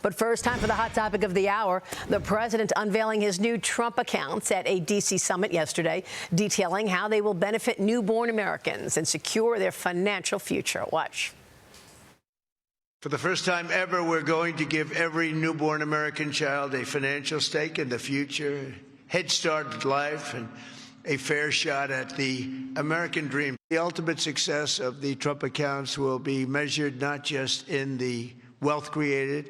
But first, time for the hot topic of the hour. The president unveiling his new Trump accounts at a D.C. summit yesterday, detailing how they will benefit newborn Americans and secure their financial future. Watch. For the first time ever, we're going to give every newborn American child a financial stake in the future, head start at life, and a fair shot at the American dream. The ultimate success of the Trump accounts will be measured not just in the wealth created.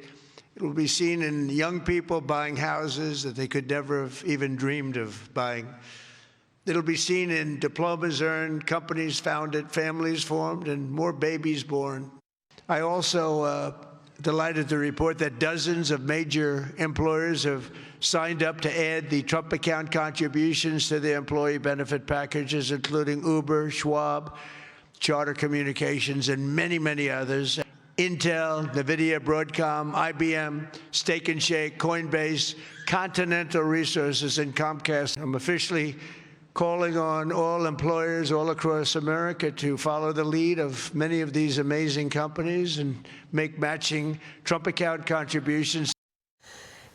It will be seen in young people buying houses that they could never have even dreamed of buying. It'll be seen in diplomas earned, companies founded, families formed, and more babies born. I also delighted to report that dozens of major employers have signed up to add the Trump account contributions to their employee benefit packages, including Uber, Schwab, Charter Communications, and many, many others. Intel, NVIDIA, Broadcom, IBM, Steak and Shake, Coinbase, Continental Resources, and Comcast. I'm officially calling on all employers all across America to follow the lead of many of these amazing companies and make matching Trump account contributions.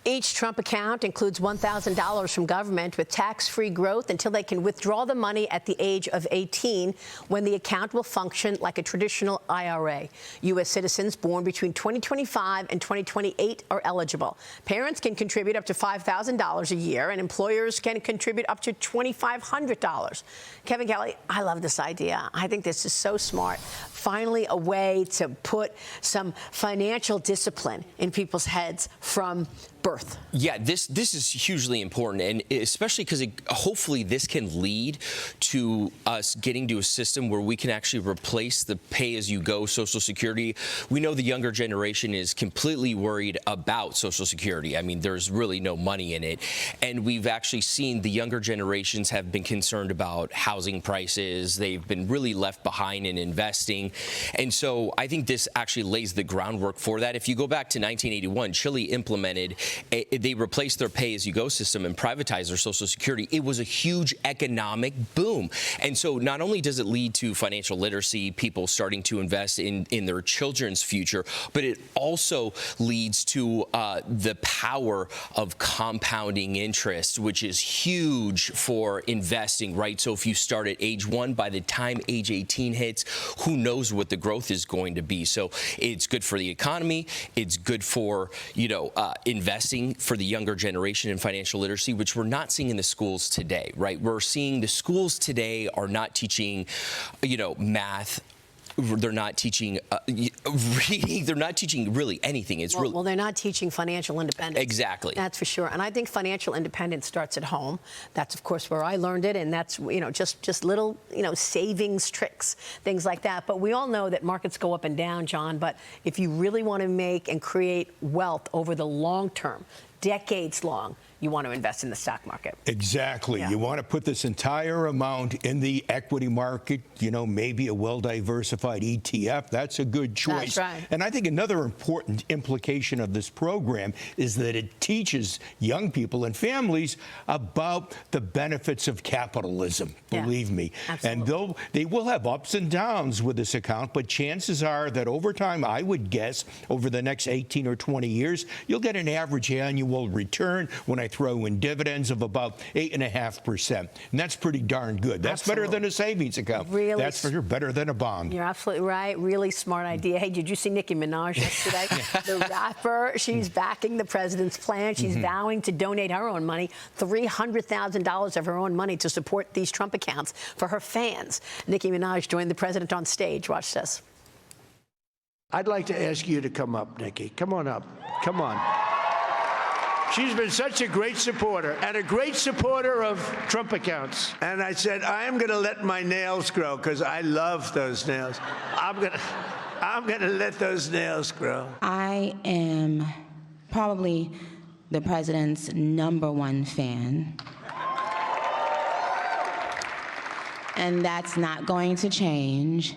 Each Trump account includes $1,000 from government with tax-free growth until they can withdraw the money at the age of 18, when the account will function like a traditional IRA. U.S. citizens born between 2025 and 2028 are eligible. Parents can contribute up to $5,000 a year, and employers can contribute up to $2,500. Kevin Kelly, I love this idea. I think this is so smart. Finally, a way to put some financial discipline in people's heads from birth. Yeah, this is hugely important, and especially because hopefully this can lead to us getting to a system where we can actually replace the pay-as-you-go Social Security. We know the younger generation is completely worried about Social Security. I mean, there's really no money in it, and we've actually seen the younger generations have been concerned about housing prices. They've been really left behind in investing, and so I think this actually lays the groundwork for that. If you go back to 1981, Chile implemented they replaced their pay-as-you-go system and privatized their Social Security. It was a huge economic boom. And so not only does it lead to financial literacy, people starting to invest in their children's future, but it also leads to the power of compounding interest, which is huge for investing, right? So if you start at age 1, by the time age 18 hits, who knows what the growth is going to be. So it's good for the economy. It's good for, investing for the younger generation in financial literacy, which we're not seeing in the schools today, right? We're seeing the schools today are not teaching, math. They're not teaching reading. They're not teaching really anything. It's well, they're not teaching financial independence. Exactly. That's for sure. And I think financial independence starts at home. That's, of course, where I learned it. And that's, just little, savings tricks, things like that. But we all know that markets go up and down, John. But if you really want to make and create wealth over the long term, decades long, you want to invest in the stock market. Exactly. Yeah. You want to put this entire amount in the equity market, maybe a well-diversified ETF. That's a good choice. That's right. And I think another important implication of this program is that it teaches young people and families about the benefits of capitalism, believe me. Absolutely. And they will have ups and downs with this account, but chances are that over time, I would guess, over the next 18 or 20 years, you'll get an average annual return when I throw in dividends of about 8.5%. And that's pretty darn good. That's better than a savings account. Really? That's for sure better than a bond. You're absolutely right. Really smart idea. Hey, did you see Nicki Minaj yesterday? The rapper, she's backing the president's plan. She's vowing to donate her own money, $300,000 of her own money, to support these Trump accounts for her fans. Nicki Minaj joined the president on stage. Watch this. I'd like to ask you to come up, Nikki. Come on up. Come on. She's been such a great supporter and a great supporter of Trump accounts. And I said, I am going to let my nails grow because I love those nails. I'm going to let those nails grow. I am probably the president's #1 fan. And that's not going to change.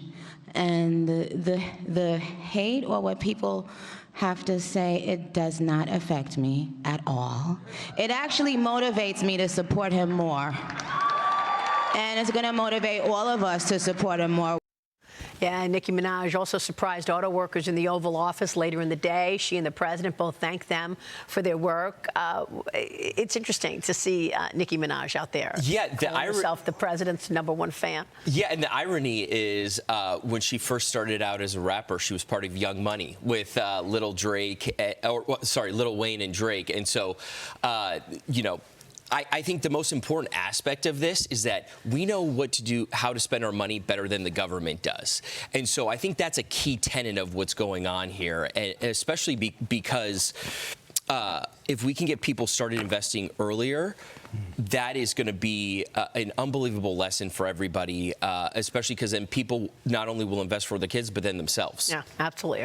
And the hate or what people have to say, it does not affect me at all. It actually motivates me to support him more. And it's going to motivate all of us to support him more. Yeah, and Nicki Minaj also surprised auto workers in the Oval Office later in the day. She and the president both thanked them for their work. It's interesting to see Nicki Minaj out there. Yeah, herself the president's '1 fan. Yeah, and the irony is when she first started out as a rapper, she was part of Young Money with Lil Wayne and Drake. And so, you know, I think the most important aspect of this is that we know what to do, how to spend our money better than the government does. And so I think that's a key tenet of what's going on here, and especially because if we can get people started investing earlier, that is going to be an unbelievable lesson for everybody, especially because then people not only will invest for the kids, but then themselves. Yeah, absolutely.